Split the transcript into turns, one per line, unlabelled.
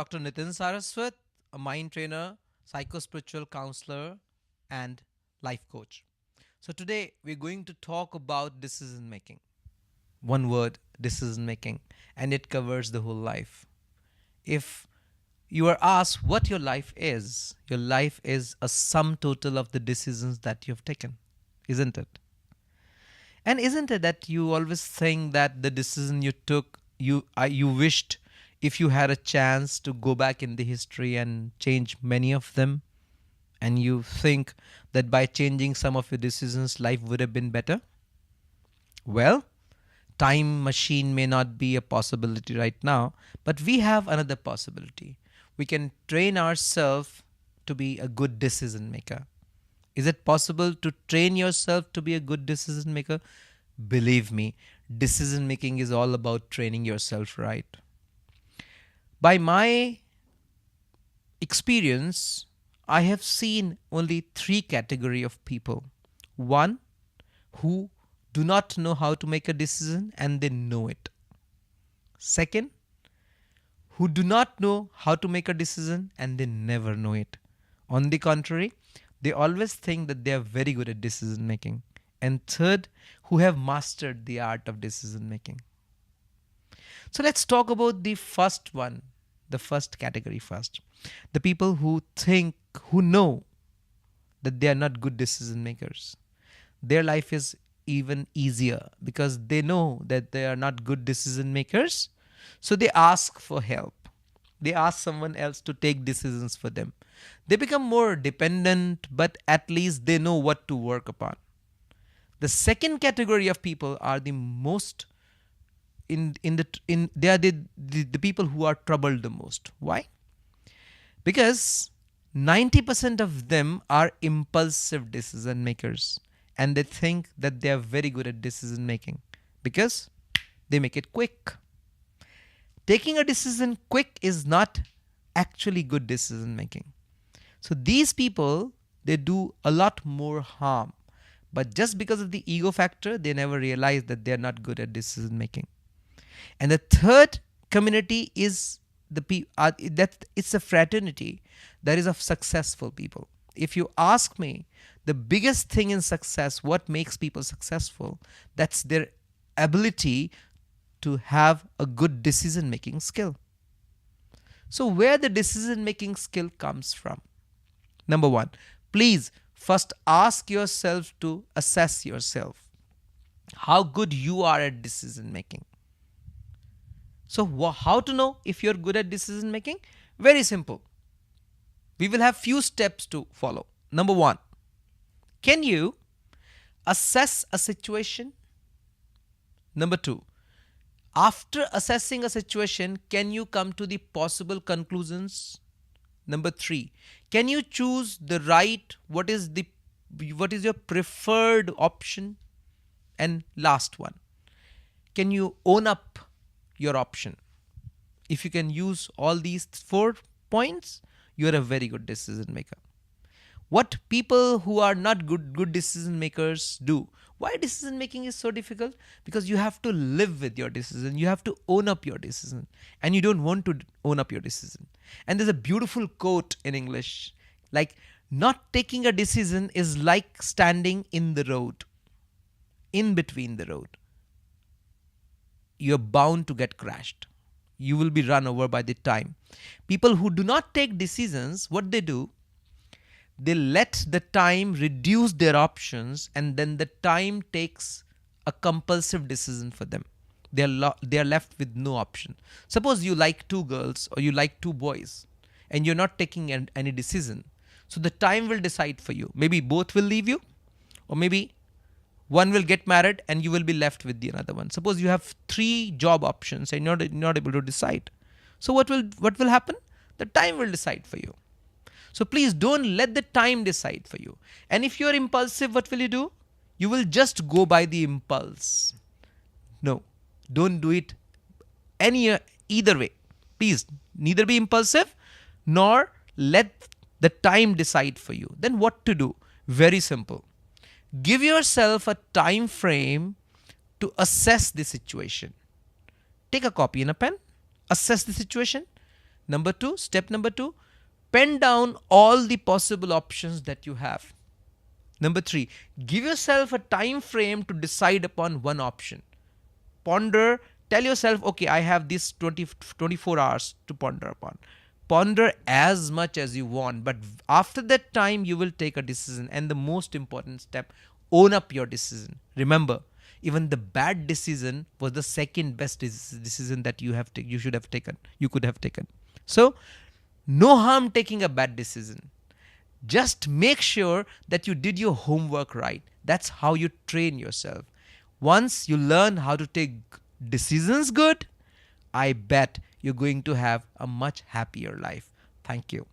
Dr. Nitin Saraswat, a mind trainer, psychospiritual counselor, and life coach. So, today we're going to talk about decision making. One word, decision making, and it covers the whole life. If you are asked what your life is a sum total of the decisions that you've taken, isn't it? And isn't it that you always think that the decision you took, you wished if you had a chance to go back in the history and change many of them, and you think that by changing some of your decisions, life would have been better? Well, time machine may not be a possibility right now, but we have another possibility. We can train ourselves to be a good decision maker. Is it possible to train yourself to be a good decision maker? Believe me, decision making is all about training yourself right. By my experience, I have seen only three category of people. One, who do not know how to make a decision and they know it. Second, who do not know how to make a decision and they never know it. On the contrary, they always think that they are very good at decision making. And third, who have mastered the art of decision making. So let's talk about the first one, the first category first. The people who know that they are not good decision makers. Their life is even easier because they know that they are not good decision makers. So they ask for help. They ask someone else to take decisions for them. They become more dependent, but at least they know what to work upon. The second category of people are the most they are the people who are troubled the most. Why? Because 90% of them are impulsive decision makers and they think that they are very good at decision making because they make it quick. Taking a decision quick is not actually good decision making. So these people, they do a lot more harm. But just because of the ego factor, they never realize that they are not good at decision making. And the third community is that it's a fraternity that is of successful people. If you ask me, the biggest thing in success, what makes people successful, that's their ability to have a good decision making skill. So where the decision making skill comes from? Number one, please first ask yourself to assess yourself. How good you are at decision making. So how to know if you're good at decision making? Very simple. We will have few steps to follow. Number one, can you assess a situation? Number two, after assessing a situation, can you come to the possible conclusions? Number three, can you choose the right, what is your preferred option? And last one, can you own up your option? If you can use all these 4 points, you are a very good decision maker. What people who are not good decision makers do? Why decision making is so difficult? Because you have to live with your decision. You have to own up your decision. And you don't want to own up your decision. And there's a beautiful quote in English. Like, not taking a decision is like standing in the road. In between the road. You're bound to get crashed. You will be run over by the time. People who do not take decisions, what they do, they let the time reduce their options and then the time takes a compulsive decision for them. They are left with no option. Suppose you like 2 girls or you like 2 boys and you're not taking any decision. So the time will decide for you. Maybe both will leave you, or maybe one will get married and you will be left with the another one. Suppose you have 3 job options and you're not able to decide. So what will happen? The time will decide for you. So please don't let the time decide for you. And if you're impulsive, what will you do? You will just go by the impulse. No, don't do it either way. Please, neither be impulsive nor let the time decide for you. Then what to do? Very simple. Give yourself a time frame to assess the situation. Take a copy and a pen, assess the situation, Step number two, pen down all the possible options that you have. Number three, give yourself a time frame to decide upon one option. Ponder, tell yourself, okay, I have this 24 hours to ponder upon. Ponder as much as you want, but after that time, you will take a decision. And the most important step, own up your decision. Remember, even the bad decision was the second best decision that you should have taken, you could have taken. So, no harm taking a bad decision. Just make sure that you did your homework right. That's how you train yourself. Once you learn how to take decisions good, I bet you're going to have a much happier life. Thank you.